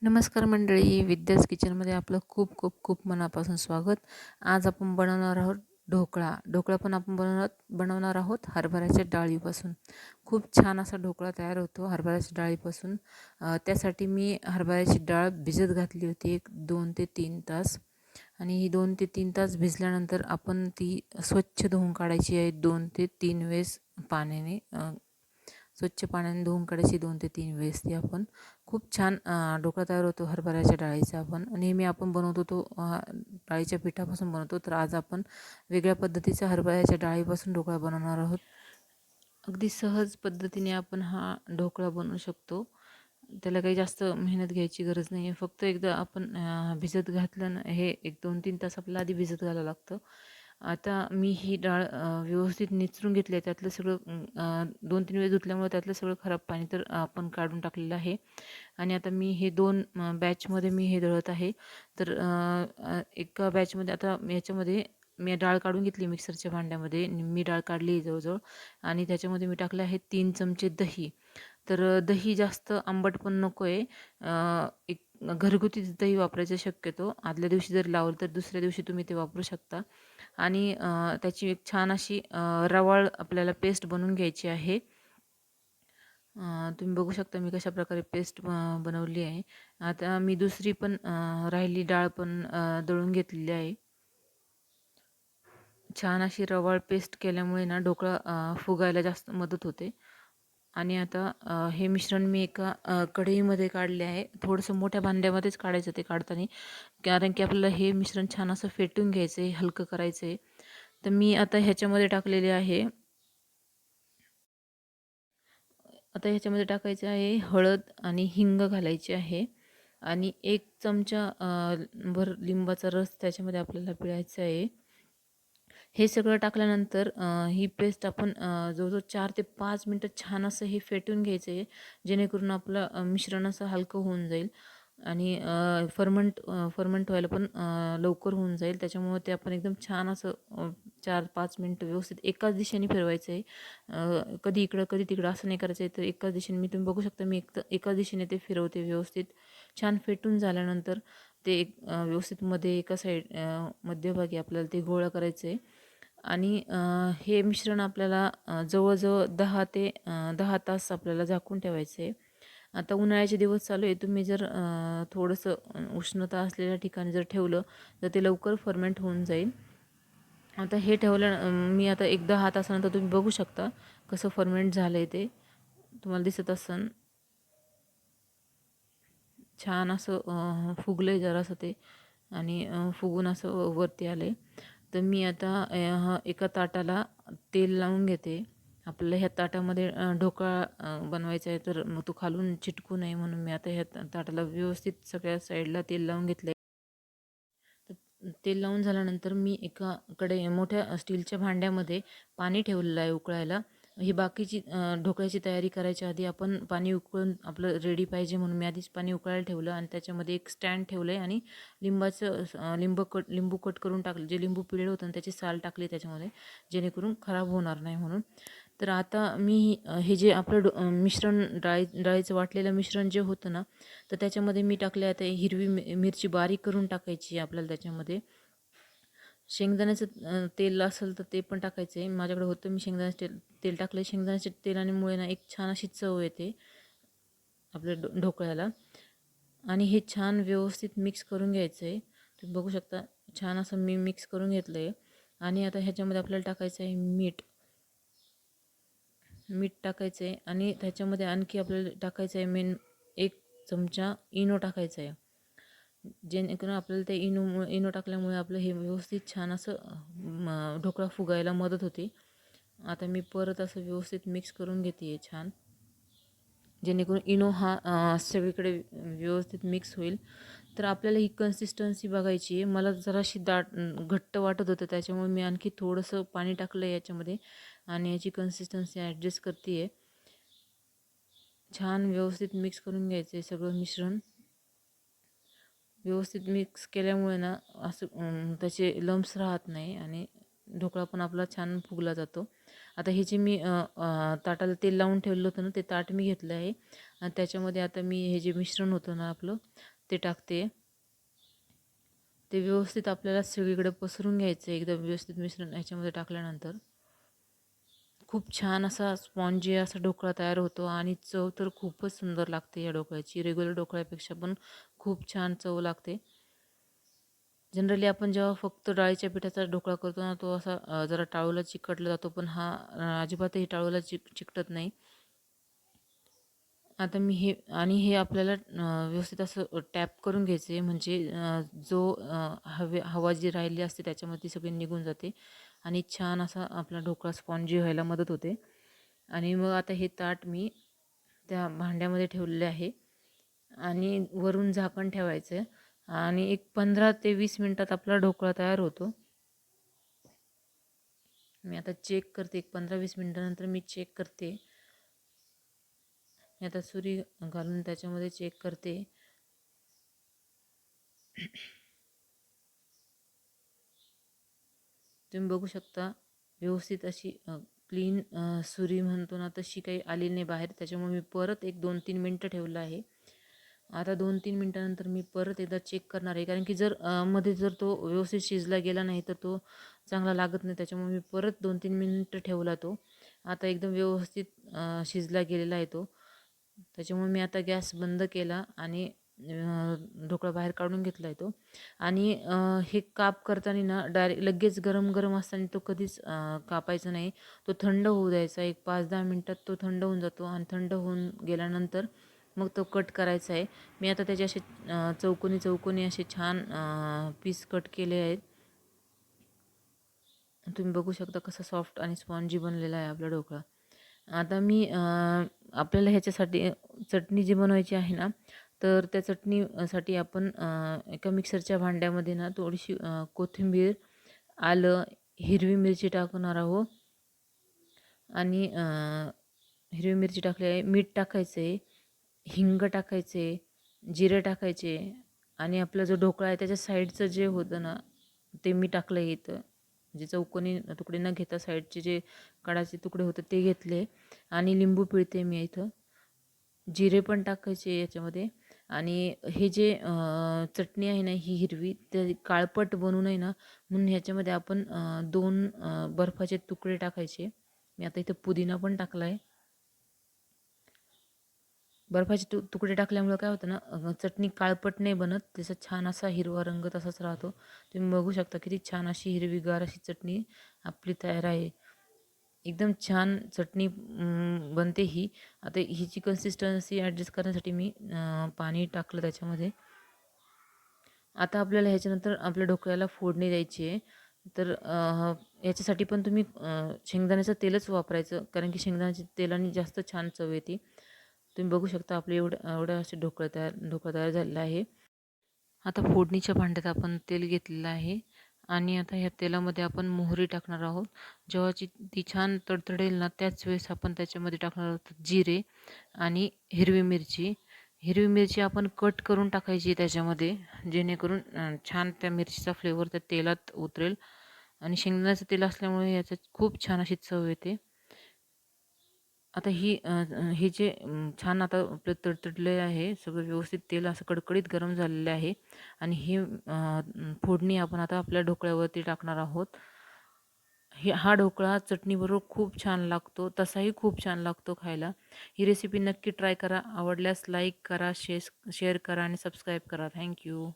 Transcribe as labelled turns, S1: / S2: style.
S1: नमस्कार मंडळी, विद्याच किचनमध्ये आपलं खूप खूप खूप मनापासून स्वागत. आज आपण बनवणार आहोत ढोकळा. ढोकळा पण आपण बनवणार आहोत हरभऱ्याच्या डाळीपासून. खूप छान असा ढोकळा तयार होतो हरभऱ्याच्या डाळीपासून. त्यासाठी मी हरभऱ्याची डाळ भिजत घातली होती एक 2 ते 3 तास. आणि ही 2 ते 3 तास भिजल्यानंतर आपण ती स्वच्छ धुवून काढायची आहे 2 ते 3 वेळेस पाण्याने. स्वच्छ पाण्याने धुवून काढायची 2 ते 3 वेळेस. ती आपण खूप छान ढोकळा तयार होतो हरभऱ्याच्या डाळीचा. आपण नेहमी आपण बनवतो तो डाळीच्या पिठापासून बनवतो. तर आज आपण वेगळ्या पद्धतीचा हरभऱ्याच्या डाळीपासून ढोकळा बनवणार आहोत. अगदी सहज पद्धतीने आपण हा ढोकळा बनवू शकतो. त्याला काही जास्त मेहनत घ्यायची गरज नाही आहे. फक्त एकदा आपण भिजत घातलं ना, हे एक 2-3 तास आपल्याला आधी भिजत घालावं लागतं. आता मी ही डाळ व्यवस्थित निचरून घेतली आहे. त्यातलं सगळं 2-3 वेळेस धुतल्यामुळे त्यातलं सगळं खराब पाणी तर आपण काढून टाकलेलं आहे. आणि आता मी हे 2 बॅचमध्ये मी हे दळत आहे. तर एका बॅचमध्ये आता याच्यामध्ये मी डाळ काढून घेतली मिक्सरच्या भांड्यामध्ये. निम्मी डाळ काढली जवळजवळ. आणि त्याच्यामध्ये मी टाकले आहे 3 चमचे दही. तर दही जास्त आंबट पण नको आहे. एक घरगुती दही वापरायचं शक्यतो. आदल्या दिवशी जर लावलं तर दुसऱ्या दिवशी तुम्ही ते वापरू शकता. आणि त्याची एक छान अशी रवाळ आपल्याला पेस्ट बनवून घ्यायची आहे. तुम्ही बघू शकता मी कशा प्रकारे पेस्ट बनवली आहे. आता मी दुसरी पण राहिली डाळ पण दळून घेतलेली आहे. छान अशी रवाळ पेस्ट केल्यामुळे ना ढोकळा फुगायला जास्त मदत होते. आणि आता हे मिश्रण मी एका कढईमध्ये काढले आहे. थोडंसं मोठ्या भांड्यामध्येच काढायचं ते काढताना, कारण की आपल्याला हे मिश्रण छान असं फेटून घ्यायचं आहे, हलकं करायचं आहे. तर मी आता ह्याच्यामध्ये टाकलेले आहे. आता ह्याच्यामध्ये टाकायचं आहे हळद आणि हिंग घालायची आहे. आणि 1 चमचा भर लिंबाचा रस त्याच्यामध्ये आपल्याला पिळायचा आहे. हे सगळं टाकल्यानंतर ही पेस्ट आपण जवळजवळ 4 ते 5 मिनटं छान असं हे फेटून घ्यायचं आहे. जेणेकरून आपलं मिश्रण असं हलकं होऊन जाईल. आणि फर्मंट व्हायला पण लवकर होऊन जाईल. त्याच्यामुळे ते आपण एकदम छान असं 4-5 मिनटं व्यवस्थित एकाच दिशेने फिरवायचं आहे. कधी इकडं कधी तिकडं असं नाही करायचं आहे. तर एकाच दिशेने तुम्ही बघू शकता मी एकाच दिशेने ते फिरवते व्यवस्थित. छान फेटून झाल्यानंतर ते व्यवस्थित मध्ये एका साईड मध्यभागी आपल्याला ते गोळा करायचं आहे. आणि हे मिश्रण आपल्याला जवळजवळ 10 तास आपल्याला झाकून ठेवायचं आहे. आता उन्हाळ्याचे दिवस चालू आहे. तुम्ही जर थोडंसं उष्णता असलेल्या ठिकाणी जर ठेवलं तर ते लवकर फर्मेंट होऊन जाईल. आता हे ठेवलं मी आता एक 10 तासानंतर तुम्ही बघू शकता कसं फर्मेंट झालं आहे ते. तुम्हाला दिसत असेल छान असं फुगलं आहे जरासं ते. आणि फुगून असं वरती आलं आहे. तर मी आता एका ताटाला तेल लावून घेते. आपल्याला ह्या ताटामध्ये ढोकळा बनवायचा आहे, तर मग तो खालून चिटकू नये म्हणून मी आता ह्या ताटाला व्यवस्थित सगळ्या साईडला तेल लावून घेतलं आहे. तेल लावून झाल्यानंतर मी एका मोठ्या स्टीलच्या भांड्यामध्ये पाणी ठेवलेलं आहे उकळायला. ही बाकीची ढोकळ्याची तयारी करायच्या आधी आपण पाणी उकळून आपलं रेडी पाहिजे म्हणून मी आधीच पाणी उकळायला ठेवलं. आणि त्याच्यामध्ये एक स्टँड ठेवलं आहे. आणि लिंबू कट करून टाकलं. जे लिंबू पिळलं होतं ना त्याची साल टाकली त्याच्यामध्ये, जेणेकरून खराब होणार नाही म्हणून. तर आता मी हे जे आपलं मिश्रण डाळीचं वाटलेलं मिश्रण जे होतं ना, तर त्याच्यामध्ये मी टाकले. आता हिरवी मिरची बारीक करून टाकायची आपल्याला त्याच्यामध्ये. शेंगदाण्याचं तेल असेल तर ते पण टाकायचं आहे. माझ्याकडे होतं, मी शेंगदाण्याचं तेल टाकलं. शेंगदाण्याच्या तेलामुळे ना एक छान अशी चव येते आपल्या ढोकळ्याला. आणि हे छान व्यवस्थित मिक्स करून घ्यायचं आहे. तुम्ही बघू शकता छान असं मी मिक्स करून घेतलं आहे. आणि आता ह्याच्यामध्ये आपल्याला टाकायचं आहे मीठ टाकायचं आहे. आणि त्याच्यामध्ये आणखी आपल्याला टाकायचं आहे 1 चमचा इनो टाकायचा आहे. जेणेकरून आपल्याला ते इनो टाकल्यामुळे आपलं हे व्यवस्थित छान असं ढोकळा फुगायला मदत होते. आता मी परत असं व्यवस्थित मिक्स करून घेते आहे छान, जेणेकरून इनो हा सगळीकडे व्यवस्थित मिक्स होईल. तर आपल्याला ही कन्सिस्टन्सी बघायची आहे. मला जराशी घट्ट वाटत होतं, त्याच्यामुळे मी आणखी थोडंसं पाणी टाकलं आहे याच्यामध्ये. आणि याची कन्सिस्टन्सी ॲडजस्ट करते आहे. छान व्यवस्थित मिक्स करून घ्यायचं आहे सगळं मिश्रण. व्यवस्थित मिक्स केल्यामुळे ना असं त्याचे लम्स राहत नाही आणि ढोकळा पण आपला छान फुगला जातो. आता हे जे मी ताटाला तेल लावून ठेवलं होतं ना, ते ताट मी घेतलं आहे आणि त्याच्यामध्ये आता मी हे जे मिश्रण होतं ना आपलं ते टाकते. ते व्यवस्थित आपल्याला सगळीकडे पसरून घ्यायचं आहे. एकदम व्यवस्थित मिश्रण ह्याच्यामध्ये टाकल्यानंतर खूप छान असा स्पॉन्जी असा ढोकळा तयार होतो आणि चव तर खूपच सुंदर लागते या ढोकळ्याची. रेग्युलर ढोकळ्यापेक्षा पण खूप छान चव लागते. जनरली आपण जेव्हा फक्त डाळीच्या पिठाचा ढोकळा करतो ना, तो असा जरा टाळूला चिकटला जातो, पण हा अजिबातही टाळूला चिकटत नाही. आता मी हे आणि हे आपल्याला व्यवस्थित असं टॅप करून घ्यायचं आहे, म्हणजे जो हवा जी राहिली असते त्याच्यामध्ये ती सगळी निघून जाते आणि छान असा आपला ढोकळा स्पॉन्जी व्हायला मदत होते. आणि मग आता हे ताट मी त्या भांड्यामध्ये ठेवलेले आहे आणि वरून झाकण ठेवायचं आहे आणि एक 15 ते 20 मिनटात आपला ढोकळा तयार होतो. मी आता चेक करते, एक 15-20 मिनटानंतर मी चेक करते. मी आता सुरी घालून त्याच्यामध्ये चेक करते. तुम्ही बघू शकता व्यवस्थित अशी क्लीन सुरी म्हणतो ना तशी काही आली नाही बाहेर. त्याच्यामुळे मी परत एक 2-3 मिनटं ठेवलं आहे. आता 2-3 मिनटानंतर मी परत एकदा चेक करणार आहे, कारण की जर मध्ये जर तो व्यवस्थित शिजला गेला नाही तर तो चांगला लागत नाही. त्याच्यामुळे मी परत 2-3 मिनटं ठेवला तो. आता एकदम व्यवस्थित शिजला गेलेला आहे तो. त्याच्यामुळे मी आता गॅस बंद केला आणि ढोकळा बाहेर काढून घेतला आहे तो. आणि हे काप करताना ना डायरेक्ट लगेच गरम गरम असताना तो कधीच कापायचा नाही. तो थंड होऊ द्यायचा. एक 5-10 मिनटात तो थंड होऊन जातो आणि थंड होऊन गेल्यानंतर मग तो कट करायचा आहे. मी आता त्याचे असे चौकोनी चौकोनी असे छान पीस कट केले आहेत. तुम्ही बघू शकता कसं सॉफ्ट आणि स्पॉन्जी बनलेला आहे आपला ढोकळा. आता मी आपल्याला ह्याच्यासाठी चटणी जी बनवायची आहे ना, तर त्या चटणीसाठी आपण एका मिक्सरच्या भांड्यामध्ये ना थोडीशी कोथिंबीर, आलं, हिरवी मिरची टाकणार आहोत आणि हिरवी मिरची टाकली आहे, मीठ टाकायचं आहे, हिंग टाकायचे, जिरे टाकायचे आणि आपला जो ढोकळा आहे त्याच्या साईडचं जे होतं ना ते मी टाकलं आहे इथं. म्हणजे चौकोनी तुकडे न घेता साईडचे जे काळाचे तुकडे होते ते घेतले आणि लिंबू पिळते मी इथं. जिरे पण टाकायचे याच्यामध्ये आणि हे जे चटणी आहे ना ही हिरवी ते काळपट बनू नये ना म्हणून ह्याच्यामध्ये आपण 2 बर्फाचे तुकडे टाकायचे. मी आता इथं पुदिना पण टाकला आहे. बर्फाचे तुकडे टाकल्यामुळं काय होतं ना चटणी काळपट नाही बनत, त्याचा छान असा हिरवा रंग तसाच राहतो. तुम्ही बघू शकता किती छान अशी हिरवीगार अशी चटणी आपली तयार आहे. एकदम छान चटणी बनते ही. आता हिची कन्सिस्टन्सी ॲडजस्ट करण्यासाठी मी पाणी टाकलं त्याच्यामध्ये. आता आपल्याला ह्याच्यानंतर आपल्या ढोकळ्याला फोडणी द्यायची आहे. तर याच्यासाठी पण तुम्ही शेंगदाण्याचं तेलच वापरायचं, कारण की शेंगदाण्याच्या तेलाने जास्त छान चव येते. तुम्ही बघू शकता आपले एवढं असे ढोकळा तयार झालेला आहे. आता फोडणीच्या भांड्यात आपण तेल घेतलेलं आहे आणि आता ह्या तेलामध्ये आपण मोहरी टाकणार आहोत. जेव्हा ती छान तडतडेल ना त्याच वेळेस आपण त्याच्यामध्ये टाकणार आहोत जिरे आणि हिरवी मिरची. हिरवी मिरची आपण कट करून टाकायची त्याच्यामध्ये, जेणेकरून छान त्या मिरचीचा फ्लेवर त्या तेलात उतरेल आणि शेंगदाण्याचं तेल असल्यामुळे याच्यात खूप छान अशी चव येते. आता हे जे छान आता आपलं तडतडले आहे सगळं व्यवस्थित, तेल असं कडकडीत गरम झालेलं आहे आणि हे फोडणी आपण आता आपल्या ढोकळ्यावरती टाकणार आहोत. हा ढोकळा चटणीबरोबर खूप छान लागतो, तसाही खूप छान लागतो खायला. ही रेसिपी नक्की ट्राय करा. आवडल्यास लाईक करा, शेअर करा आणि सबस्क्राईब करा. थँक्यू.